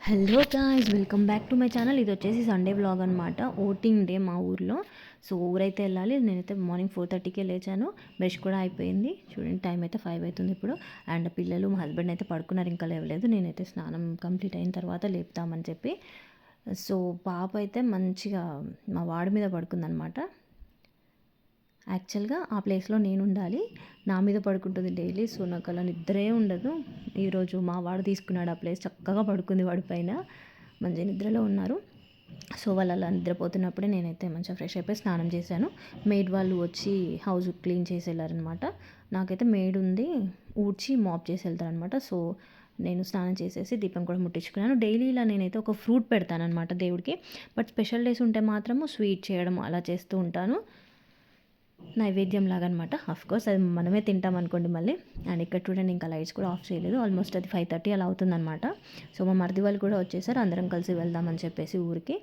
Hello guys, welcome back to my channel. ఇది వచ్చేసి Sunday vlog అనమాట. ఓటింగ్ డే మా ఊర్లో. సో ఊరైతే వెళ్ళాలి. నేనైతే మార్నింగ్ 4:30కే లేచాను. బ్రష్ కూడా అయిపోయింది. చూడండి, టైం అయితే 5 అవుతుంది ఇప్పుడు. అండ్ పిల్లలు, మా హస్బెండ్ అయితే పడుకున్నారు, ఇంకా లేవలేదు. నేనైతే స్నానం కంప్లీట్ అయిన తర్వాత లేపుతామని చెప్పి. సో పాప అయితే మంచిగా మా వాడి మీద పడుకుందనమాట. యాక్చువల్గా ఆ ప్లేస్లో నేను ఉండాలి, నా మీద పడుకుంటుంది డైలీ. సో నాకు అలా నిద్రే ఉండదు. ఈరోజు మా వాడు తీసుకున్నాడు ఆ ప్లేస్, చక్కగా పడుకుంది వాడి పైన. మంచి నిద్రలో ఉన్నారు. సో వాళ్ళు అలా నిద్రపోతున్నప్పుడే నేనైతే మంచిగా ఫ్రెష్ అయిపోయి స్నానం చేశాను. మెయిడ్ వాళ్ళు వచ్చి హౌస్ క్లీన్ చేసి వెళ్ళారనమాట. నాకైతే మెయిడ్ ఉంది, ఊడ్చి మాప్ చేసి వెళ్తారనమాట. సో నేను స్నానం చేసేసి దీపం కూడా ముట్టించుకున్నాను. డైలీ ఇలా నేనైతే ఒక ఫ్రూట్ పెడతానమాట దేవుడికి. బట్ స్పెషల్ డేస్ ఉంటే మాత్రము స్వీట్ చేయడం అలా చేస్తూ ఉంటాను, నైవేద్యం లాగా అనమాట. కోర్స్ అది మనమే తింటాం అనుకోండి మళ్ళీ. అండ్ ఇక్కడ చూడండి, ఇంకా లైట్స్ కూడా ఆఫ్ చేయలేదు. ఆల్మోస్ట్ అది 5:30 అలా అవుతుందన్నమాట. సో మా మరిది వాళ్ళు కూడా వచ్చేసారు, అందరం కలిసి వెళ్దామని చెప్పేసి ఊరికి.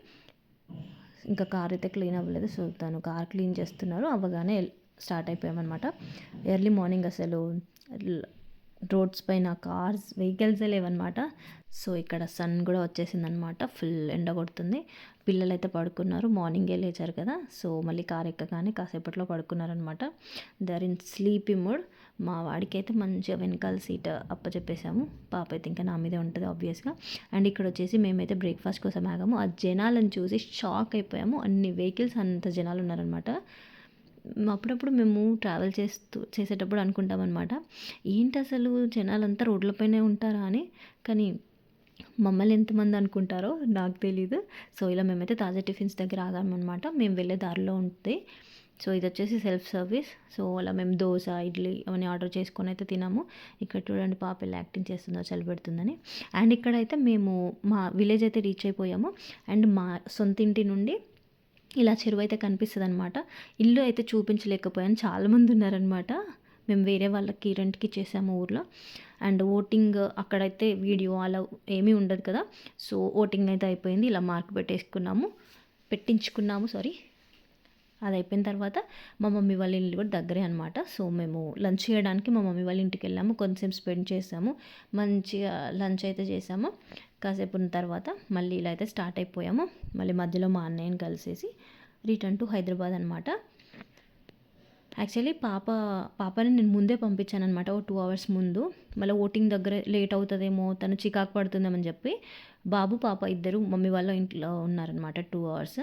ఇంకా కార్ అయితే క్లీన్ అవ్వలేదు. సో తను కార్ క్లీన్ చేస్తున్నారు, అవ్వగానే స్టార్ట్ అయిపోయామన్నమాట. ఎర్లీ మార్నింగ్ అసలు రోడ్స్ పైన కార్స్, వెహికల్సే లేవన్నమాట. సో ఇక్కడ సన్ కూడా వచ్చేసిందనమాట, ఫుల్ ఎండ కొడుతుంది. పిల్లలు అయితే పడుకున్నారు, మార్నింగే లేచారు కదా. సో మళ్ళీ కార్ ఎక్కగానే కాసేపట్లో పడుకున్నారనమాట. They are in sleepy mood. మా వాడికి అయితే మంచిగా వెనకాల సీట్ అప్పచెప్పేసాము. పాప అయితే ఇంకా నా మీదే ఉంటుంది ఆబ్వియస్గా. అండ్ ఇక్కడ వచ్చేసి మేమైతే బ్రేక్ఫాస్ట్ కోసం ఆగాము. ఆ జనాలను చూసి షాక్ అయిపోయాము. అన్ని వెహికల్స్, అంత జనాలు ఉన్నారనమాట. అప్పుడప్పుడు మేము ట్రావెల్ చేసేటప్పుడు అనుకుంటామన్నమాట, ఏంటి అసలు జనాలంతా రోడ్లపైనే ఉంటారా అని. కానీ మమ్మల్ని ఎంతమంది అనుకుంటారో నాకు తెలీదు. సో ఇలా మేమైతే తాజా టిఫిన్స్ దగ్గర ఆగామన్నమాట. మేము వెళ్ళే దారిలో ఉంటుంది. సో ఇది వచ్చేసి సెల్ఫ్ సర్వీస్. సో అలా మేము దోశ, ఇడ్లీ అవన్నీ ఆర్డర్ చేసుకొని అయితే తినాము. ఇక్కడ చూడండి, పాప ఎలా యాక్టింగ్ చేస్తుందో, చలి పెడుతుందని. అండ్ ఇక్కడైతే మేము మా విలేజ్ అయితే రీచ్ అయిపోయాము. అండ్ మా సొంత ఇంటి నుండి ఇలా చెరువు అయితే కనిపిస్తుంది అనమాట. ఇల్లు అయితే చూపించలేకపోయాను, చాలామంది ఉన్నారనమాట. మేము వేరే వాళ్ళకి రెంట్కి చేసాము ఊర్లో. అండ్ ఓటింగ్ అక్కడైతే వీడియో అలా ఏమీ ఉండదు కదా. సో ఓటింగ్ అయితే అయిపోయింది, ఇలా మార్క్ పెట్టించుకున్నాము. అది అయిపోయిన తర్వాత మా మమ్మీ వాళ్ళ ఇల్లు కూడా దగ్గరే అనమాట. సో మేము లంచ్ చేయడానికి మా మమ్మీ వాళ్ళ ఇంటికి వెళ్ళాము, కొంచెంసేపు స్పెండ్ చేసాము, మంచిగా లంచ్ అయితే చేసాము. కాసేపు ఉన్న తర్వాత మళ్ళీ ఇలా అయితే స్టార్ట్ అయిపోయాము. మళ్ళీ మధ్యలో మా అన్నయ్యని కలిసేసి రిటర్న్ టు హైదరాబాద్ అనమాట. యాక్చువల్లీ పాపని నేను ముందే పంపించాను అనమాట, ఓ 2 hours ముందు. మళ్ళీ ఓటింగ్ దగ్గర లేట్ అవుతుందేమో, తను చికాకు పడుతుందేమని చెప్పి బాబు, పాప ఇద్దరు మమ్మీ వాళ్ళ ఇంట్లో ఉన్నారనమాట 2 hours.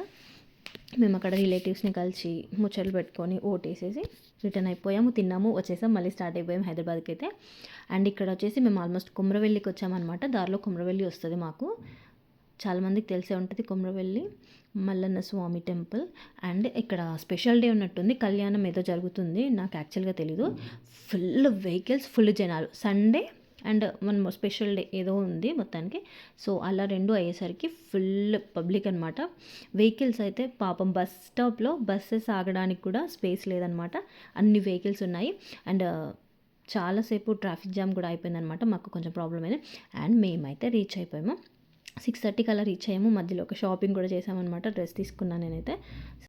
మేము అక్కడ రిలేటివ్స్ని కలిసి ముచ్చట్లు పెట్టుకొని ఓటేసేసి రిటర్న్ అయిపోయాము, తిన్నాము, వచ్చేసాం, మళ్ళీ స్టార్ట్ అయిపోయాము హైదరాబాద్కి అయితే. అండ్ ఇక్కడ వచ్చేసి మేము ఆల్మోస్ట్ కుమ్రవెల్లికి వచ్చామన్నమాట. దారిలో కుమ్రవెల్లి వస్తుంది మాకు, చాలామందికి తెలిసే ఉంటుంది కుమ్రవెల్లి మల్లన్న స్వామి టెంపుల్. అండ్ ఇక్కడ స్పెషల్ డే ఉన్నట్టుంది, కళ్యాణం ఏదో జరుగుతుంది, నాకు యాక్చువల్గా తెలీదు. ఫుల్ వెహికల్స్, ఫుల్ జనాలు. సండే అండ్ మన స్పెషల్ డే ఏదో ఉంది మొత్తానికి. సో అలా రెండు అయ్యేసరికి ఫుల్ పబ్లిక్ అనమాట. వెహికల్స్ అయితే పాపం బస్ స్టాప్లో బస్సెస్ ఆగడానికి కూడా స్పేస్ లేదనమాట, అన్ని వెహికల్స్ ఉన్నాయి. అండ్ చాలాసేపు ట్రాఫిక్ జామ్ కూడా అయిపోయిందనమాట, మాకు కొంచెం ప్రాబ్లం అయింది. అండ్ మేమైతే రీచ్ అయిపోయాము, 6:30 అలా రీచ్ అయ్యాము. మధ్యలో ఒక షాపింగ్ కూడా చేసామన్నమాట, డ్రెస్ తీసుకున్నాను నేనైతే.